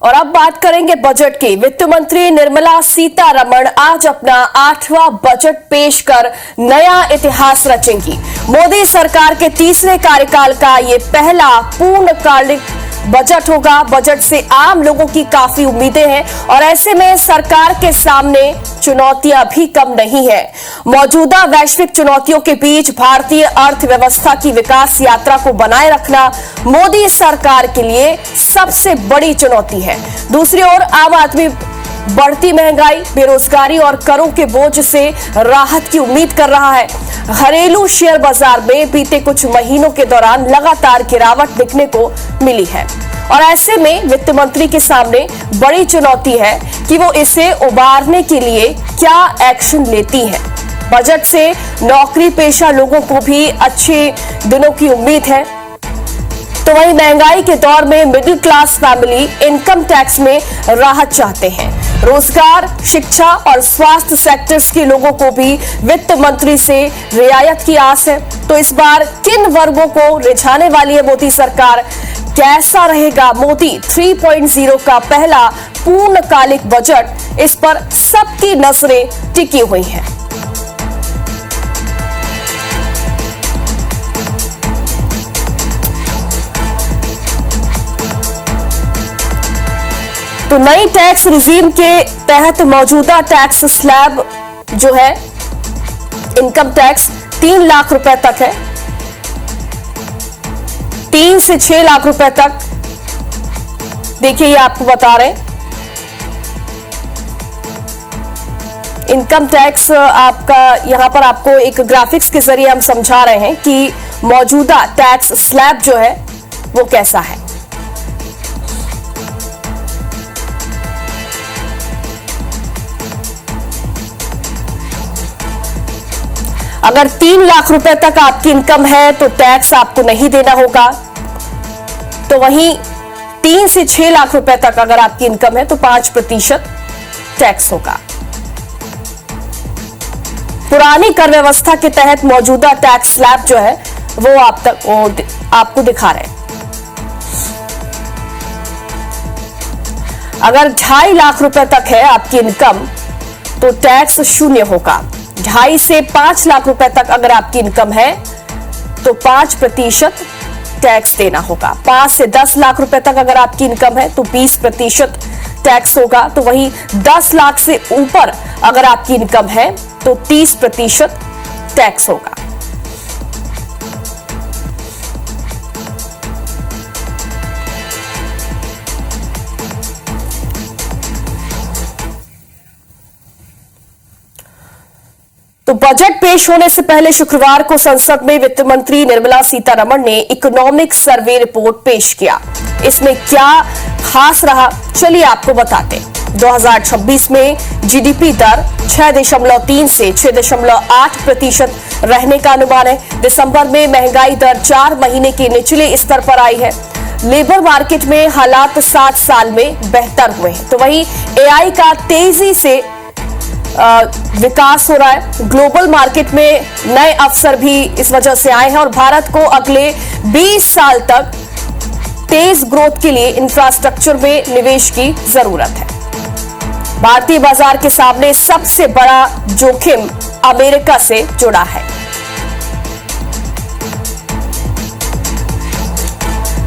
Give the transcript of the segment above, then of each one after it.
और अब बात करेंगे बजट की। वित्त मंत्री निर्मला सीतारमण आज अपना 8वां बजट पेश कर नया इतिहास रचेंगी। मोदी सरकार के तीसरे कार्यकाल का ये पहला पूर्णकालिक बजट होगा। बजट से आम लोगों की काफी उम्मीदें हैं और ऐसे में सरकार के सामने चुनौतियां भी कम नहीं है। मौजूदा वैश्विक चुनौतियों के बीच भारतीय अर्थव्यवस्था की विकास यात्रा को बनाए रखना मोदी सरकार के लिए सबसे बड़ी चुनौती है। दूसरी ओर आम आदमी बढ़ती महंगाई, बेरोजगारी और करों के बोझ से राहत की उम्मीद कर रहा है। घरेलू शेयर बाजार में बीते कुछ महीनों के दौरान लगातार गिरावट दिखने को मिली है और ऐसे में वित्त मंत्री के सामने बड़ी चुनौती है कि वो इसे उबारने के लिए क्या एक्शन लेती है। बजट से नौकरी पेशा लोगों को भी अच्छे दिनों की उम्मीद है, तो वहीं महंगाई के दौर में middle class family income tax में राहत चाहते हैं। रोजगार, शिक्षा और स्वास्थ्य सेक्टर्स के लोगों को भी वित्त मंत्री से रियायत की आस है। तो इस बार किन वर्गों को रिझाने वाली है मोदी सरकार? कैसा रहेगा मोदी 3.0 का पहला पूर्णकालिक बजट? इस पर सबकी नजरें टिकी हुई हैं। तो नई टैक्स रिजीम के तहत मौजूदा टैक्स स्लैब जो है इनकम टैक्स 3 लाख रुपए तक है। 3 से 6 लाख रुपए तक, देखिए ये आपको बता रहे हैं। इनकम टैक्स आपका यहां पर आपको एक ग्राफिक्स के जरिए हम समझा रहे हैं कि मौजूदा टैक्स स्लैब जो है वो कैसा है। अगर 3 लाख रुपए तक आपकी इनकम है तो टैक्स आपको नहीं देना होगा। तो वहीं 3 से 6 लाख रुपए तक अगर आपकी इनकम है तो 5% टैक्स होगा। पुरानी कर व्यवस्था के तहत मौजूदा टैक्स स्लैब जो है वो आपको दिखा रहे हैं। अगर 2.5 लाख रुपए तक है आपकी इनकम तो टैक्स 0 होगा। 2.5 से 5 लाख रुपए तक अगर आपकी इनकम है तो 5% टैक्स देना होगा। 5 से 10 लाख रुपए तक अगर आपकी इनकम है तो 20% टैक्स होगा। तो वहीं 10 लाख से ऊपर अगर आपकी इनकम है तो 30% टैक्स होगा। तो बजट पेश होने से पहले शुक्रवार को संसद में वित्त मंत्री निर्मला सीतारमण ने इकोनॉमिक सर्वे रिपोर्ट पेश किया। इसमें क्या खास रहा, चलिए आपको बताते हैं। 2026 में जीडीपी दर 6.3 से 6.8% रहने का अनुमान है। दिसंबर में महंगाई दर 4 महीने के निचले स्तर पर आई है। लेबर मार्केट में हालात 7 साल में बेहतर हुए हैं। तो वहीं एआई का तेजी से विकास हो रहा है। ग्लोबल मार्केट में नए अवसर भी इस वजह से आए हैं और भारत को अगले 20 साल तक तेज ग्रोथ के लिए इंफ्रास्ट्रक्चर में निवेश की जरूरत है। भारतीय बाजार के सामने सबसे बड़ा जोखिम अमेरिका से जुड़ा है।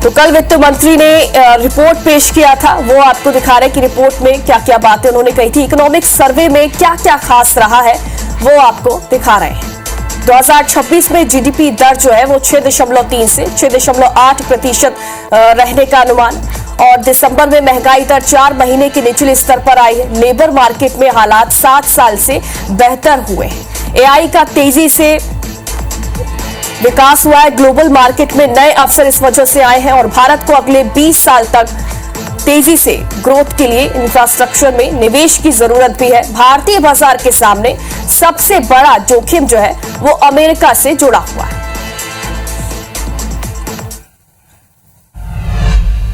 तो कल वित्त मंत्री ने रिपोर्ट पेश किया था, वो आपको दिखा रहे हैं कि रिपोर्ट में क्या क्या बातें उन्होंने कही थी। इकोनॉमिक सर्वे में क्या क्या खास रहा है वो आपको दिखा रहे हैं। 2026 में जीडीपी दर जो है वो 6.3 से 6.8% रहने का अनुमान। और दिसंबर में महंगाई दर 4 महीने के निचले स्तर पर आई है। लेबर मार्केट में हालात 7 साल से बेहतर हुए हैं। एआई का तेजी से विकास हुआ है। ग्लोबल मार्केट में नए अवसर इस वजह से आए हैं और भारत को अगले 20 साल तक तेजी से ग्रोथ के लिए इंफ्रास्ट्रक्चर में निवेश की जरूरत भी है। भारतीय बाजार के सामने सबसे बड़ा जोखिम जो है वो अमेरिका से जुड़ा हुआ है।